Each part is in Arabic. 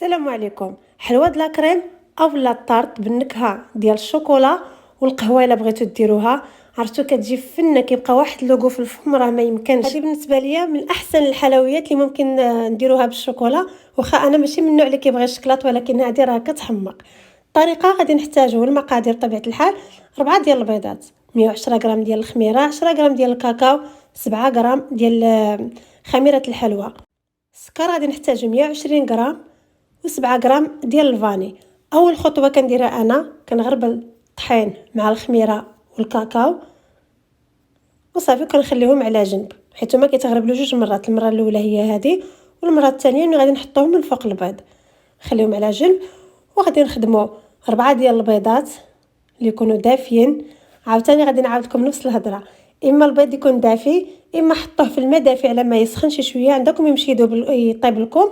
السلام عليكم. حلوه د لا كريم اولا طارت بالنكهه ديال الشوكولا والقهوه الا بغيتو ديروها. عرفتو كتجي فنه، كيبقى واحد اللوغو في الفم راه ما يمكنش. هذه بالنسبه ليا من احسن الحلويات اللي ممكن نديروها بالشوكولا، واخا انا ماشي من النوع اللي كيبغي الشكلاط، ولكن هذه راه كتحمق. الطريقه غادي نحتاجو المقادير بطبيعه الحال: 4 ديال البيضات، 110 غرام ديال الخميره، 10 غرام ديال الكاكاو، 7 غرام ديال خميره الحلوى. السكر غادي نحتاجو 120 غرام و7 غرام ديال الفاني. اول خطوه كنديرها انا كنغربل الطحين مع الخميره والكاكاو وصافي، كنخليهم على جنب حيت هما كيتغربلوا جوج مرات. المره الاولى هي هذه، والمره الثانيه ملي غادي نحطوهم من فوق البيض نخليهم على جنب. وغادي نخدموا 4 ديال البيضات اللي يكونوا دافيين. عاوتاني غادي نعاود لكم نفس الهضره: اما البيض يكون دافي، اما حطوه في الماء دافي على ما يسخن شي شويه عندكم يمشي يذوب يطيب لكم،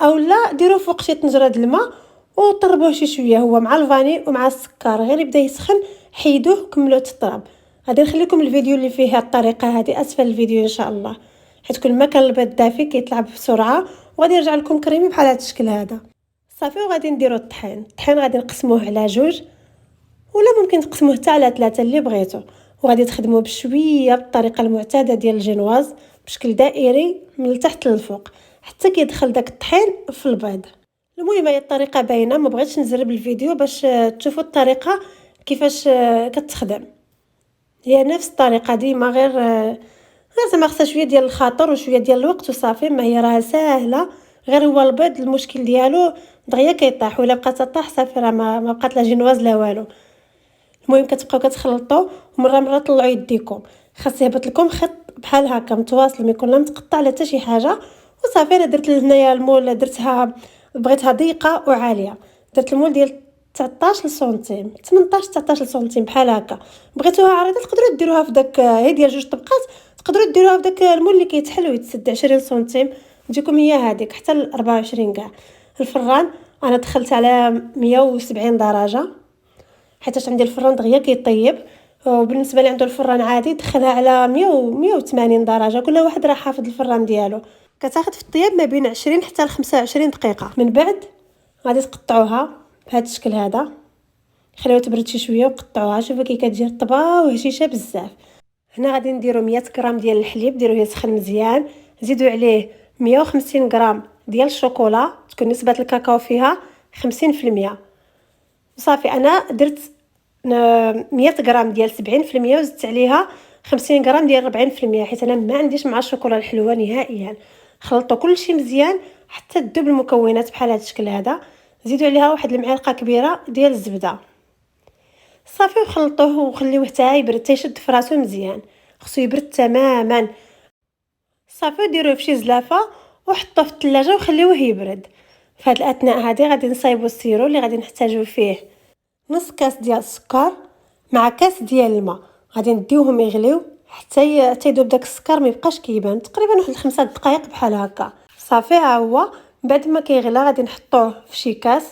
او لا ديروه فوق شي طنجره د الماء وطربوه شي شويه هو مع الفاني ومع السكر. غير يبدا يسخن حيدوه وكملوا تطرب. غادي نخليكم الفيديو اللي فيه الطريقه هذه اسفل الفيديو ان شاء الله، حيت كل ما كان البيض دافي كيطلع بسرعه وغادي يرجع لكم كريمي بحال هذا الشكل هذا. صافي، وغادي نديروا الطحين غادي نقسموه على جوج، ولا ممكن تقسموه حتى على 3 اللي بغيتو. وغادي تخدموه بشويه بالطريقه المعتاده ديال الجينواز بشكل دائري من التحت للفوق حتى كيدخل داك الطحين في البيض. المهم هي الطريقه باينه، ما بغيتش نزرب الفيديو باش تشوفوا الطريقه كيفاش كتخدم. هي نفس الطريقه ديما، غير زعما خصها شويه ديال الخاطر وشويه ديال الوقت وصافي. ما هي راه ساهله، غير هو البيض المشكل ديالو دغيا كيطيح، ولا بقات طاح صافي راه ما بقات لا جينواز لا والو. المهم كتبقاو كتخلطوا ومره طلعوا يديكم، خاص يهبط لكم خط بحال هكا متواصل، ما يكون لا متقطع لا حتى شي حاجه. وصافي انا درت هنايا المول، درتها بغيتها ضيقه وعاليه، درت المول ديال 19 سنتيم 18 19 سنتيم بحال هكا. بغيتوها عريضه تقدروا ديروها في داك هي ديال جوج طبقات، تقدروا ديروها في داك المول اللي كيتحل ويتسد 20 سنتيم تجيكم هي هذيك حتى ل 24 كاع. الفران انا دخلت على 170 درجه حيت عندي الفران دغيا كيطيب، وبالنسبه لي عنده الفران عادي دخلها على 180 درجه. كل واحد راه حافظ الفران ديالو. كتاخذ في الطياب ما بين 20 حتى ل 25 دقيقه. من بعد غادي تقطعوها بهذا الشكل هذا، خليوها تبرد شي شويه وقطعوها. شوفوا كي كتجي رطبه وهشيشه بزاف. هنا غادي نديرو 100 غرام ديال الحليب، ديروه يسخن مزيان، زيدوا عليه 150 غرام ديال الشوكولا، تكون نسبه الكاكاو فيها 50%. صافي انا درت 100 غرام ديال 70% وزدت عليها 50 غرام ديال 40%، حيت انا ما عنديش مع الشوكولا الحلوه نهائيا. خلطوا كلشي مزيان حتى تذوب المكونات بحال هذا الشكل هذا. زيدوا عليها واحد المعلقه كبيره ديال الزبده صافي، وخلطوه وخليوه حتى يبرد تيشد في راسو مزيان. خصو يبرد تماما صافي. ديروه في شي زلافه وحطوه في الثلاجه وخليوه يبرد. في هذه الاثناء هذه غادي نصايبوا السيرو اللي غادي نحتاجو فيه نص كاس ديال السكر مع كاس ديال الماء. غادي نديوهم يغليو حتى يذوب داك السكر، ما يبقاش كيبان، تقريبا واحد 5 دقائق بحال هكا. صافي ها هو بعد ما كيغلى غادي نحطوه في شي كاس،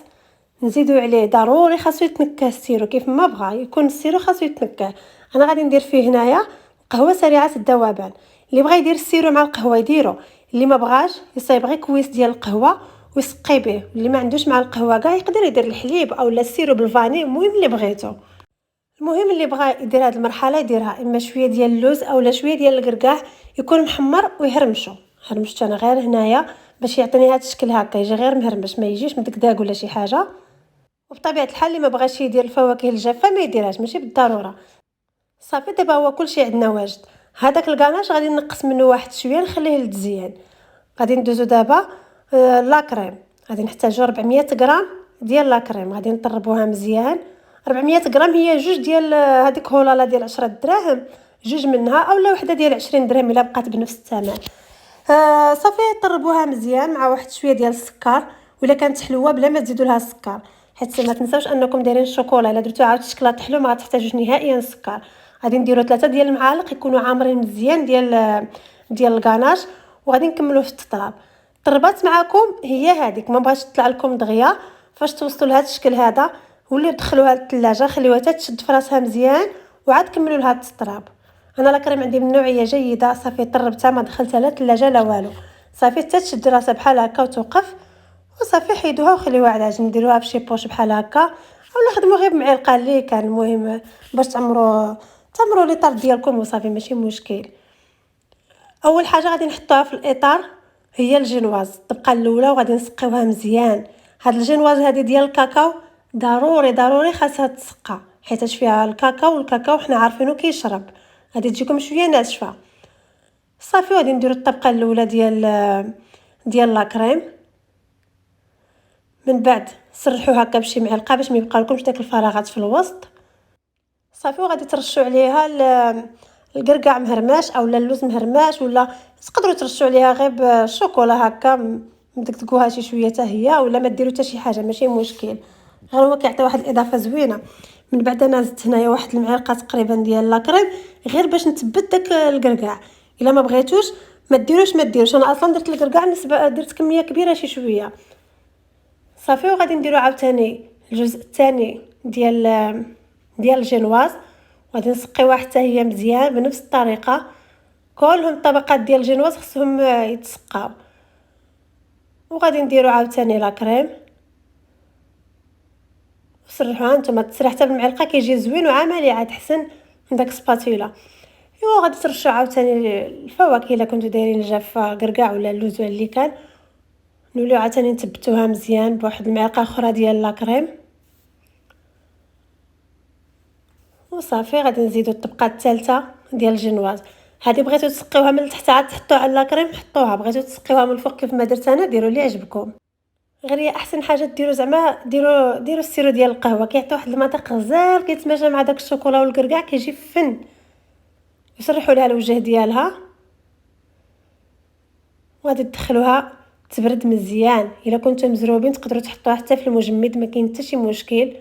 نزيدو عليه ضروري خاصو يتنكه السيرو كيف ما بغى يكون السيرو خاصو يتنكه. انا غادي ندير فيه هنايا قهوه سريعه الذوبان. اللي بغى يدير السيرو مع القهوه يديرو، اللي ما بغاش يصايب غير كويس ديال القهوه ويسقي به. اللي ما عندوش مع القهوه كاع يقدر يدير الحليب او السيرو بالفاني، المهم اللي بغيتو. المهم اللي بغى يدير هذه المرحله يديرها اما شويه ديال اللوز او شويه ديال القرقاع يكون محمر ويهرمشو. هرمشت انا غير هنايا باش يعطيني هذا الشكل هكا، يجي غير مهرمش ما يجيش مدقداق ولا شي حاجه. وبطبيعه الحال اللي ما بغاش يدير الفواكه الجافه ما يديرهاش، ماشي بالضروره. صافي دابا هو كلشي عندنا واجد. هذاك الكاناش غادي نقص منه واحد شويه نخليه للتزيين. غادي ندوزو دابا لا كريم. غادي نحتاجو 400 غرام ديال لا كريم، غادي نطربوها مزيان. 400 غرام هي جوج ديال هذيك هولالا ديال 10 دراهم، جوج منها اولا وحده ديال 20 درهم الا بقات بنفس الثمن. صافي طربوها مزيان مع واحد شويه ديال السكر، ولا كانت حلوه بلا ما تزيدوا لها السكر، حيت ما تنساوش انكم دايرين الشوكولا. الا درتو عاود الشكلاط حلو ما غتحتاجوش نهائيا السكر. غادي نديروا 3 ديال المعالق يكونوا عامرين مزيان ديال الكاناش، وغادي نكملوا في التطراب. طربات معكم هي هذيك، ما بغاش تطلع لكم دغيا. فاش توصلوا لهذا الشكل هذا وليو دخلوها للثلاجه، خليوها حتى تشد في راسها مزيان وعاد كملوا لها التطراب. انا لا كريم عندي من نوعيه جيده، صافي طربتها ما دخلتها لا الثلاجه لا والو، صافي حتى تشد راسها بحال هكا وتوقف وصافي حيدوها وخليوها على جنب. نديروها بشي بوش بحال هكا اولا خدموا غير بمعلقه اللي كان. المهم باش تعمروا لي طار ديالكم وصافي ماشي مشكل. اول حاجه غادي نحطوها في الاطار هي الجينواز الطبقه الاولى، وغادي نسقيوها مزيان. هاد الجينواز هذه ديال الكاكاو ضروري خاصها تسقى، حيت فيها الكاكاو، والكاكاو حنا عارفينه كيشرب، غادي تجيكم شويه ناشفه. صافي غادي نديروا الطبقه الاولى ديال لاكريم. من بعد سرحوا هكا بشي معلقه باش ما يبقى لكمش داك الفراغات في الوسط. صافي وغادي ترشوا عليها القرقاع مهرماش اولا اللوز مهرماش، ولا تقدروا ترشوا عليها غير بالشوكولا هكا مدقدقوها شي شويه حتى هي، ولا ما ديروا حتى شي حاجه ماشي مشكل، غير هو كيعطي واحد الاضافه زوينه. من بعد انا زدت هنايا واحد المعلقه تقريبا ديال لاكريم غير باش نثبت داك القرقاع. الا ما بغيتوش ما ديروش. انا اصلا درت القرقاع نسبه، درت كميه كبيره شي شويه. صافي وغادي نديرو عاوتاني الجزء الثاني ديال الجينواز، وغادي نسقيوها حتى هي مزيان بنفس الطريقه. كلهم الطبقات ديال الجينواز خصهم يتسقاو. وغادي نديرو عاوتاني لاكريم وسرحوها. نتوما تسرح حتى بالمعلقه كيجي زوين وعملي عاد حسن من داك سباتولا. ايوا غادي ترشوا عاوتاني الفواكه الا كنتو دايرين الجافه قرقاع ولا اللوز ولا اللي كان. نوليو عاوتاني نثبتوها مزيان بواحد المعلقه اخرى ديال لاكريم. وصافي غادي نزيدو الطبقه الثالثه ديال الجينواز. هذه بغيتو تسقيوها من التحت عاد تحطوها على لاكريم حطوها، بغيتو تسقيوها من الفوق كيف ما درت انا ديروا اللي عجبكم. غير هي احسن حاجه ديروا زعما ديروا السيرو ديال القهوه، كيعطي واحد المذاق غزال كيتماشى مع داك الشوكولا والقرقاع كيجي فن. يسرحوا لها الوجه ديالها وغادي تدخلوها تبرد مزيان. الا كنتو مزروبين تقدروا تحطوها حتى في المجمد ما كاين حتى شي مشكل.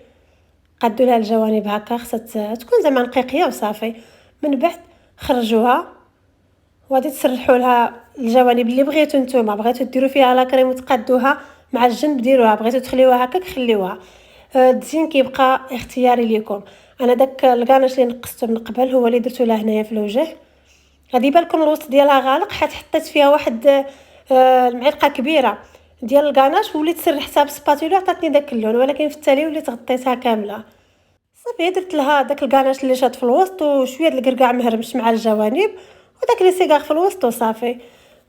قادوا لها الجوانب هكا خصها تكون زعما نقيقيه وصافي. من بعد خرجوها وغادي تسرحوا لها الجوانب اللي بغيتو نتوما. بغيتو ديروا فيها لاكريم وتقادوها مع الجنب ديروها، بغيتو تخليوها هكاك خليوها. التزيين كيبقى اختياري ليكم. انا داك الكاناش اللي نقصته من قبل هو اللي درتو له هنايا في الوجه. غادي يبان لكم الوسط ديالها غالق حيت حطيت فيها واحد المعلقه كبيره ديال الكاناش وليت سرحتها بسباتولا عطاتني داك اللون، ولكن في التالي وليت غطيتها كامله. صافي درت لها داك الكاناش اللي شاد في الوسط وشويه د القرقاع مهرمش مع الجوانب وداك لي سيغار في الوسط وصافي.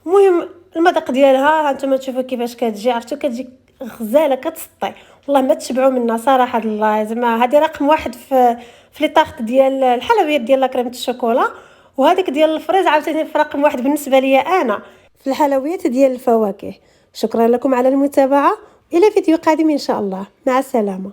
المهم المذاق ديالها هانتوما تشوفوا كيفاش كتجي، عرفتوا كتجي غزاله كتسطي والله ما تشبعوا منها صراحه. الله زعما هذه رقم واحد في لي طارت ديال الحلويات ديال لاكريمه الشوكولا، وهذيك ديال الفريز عاوتاني في رقم واحد بالنسبه ليا انا في الحلويات ديال الفواكه. شكرا لكم على المتابعه، الى فيديو قادم ان شاء الله، مع السلامه.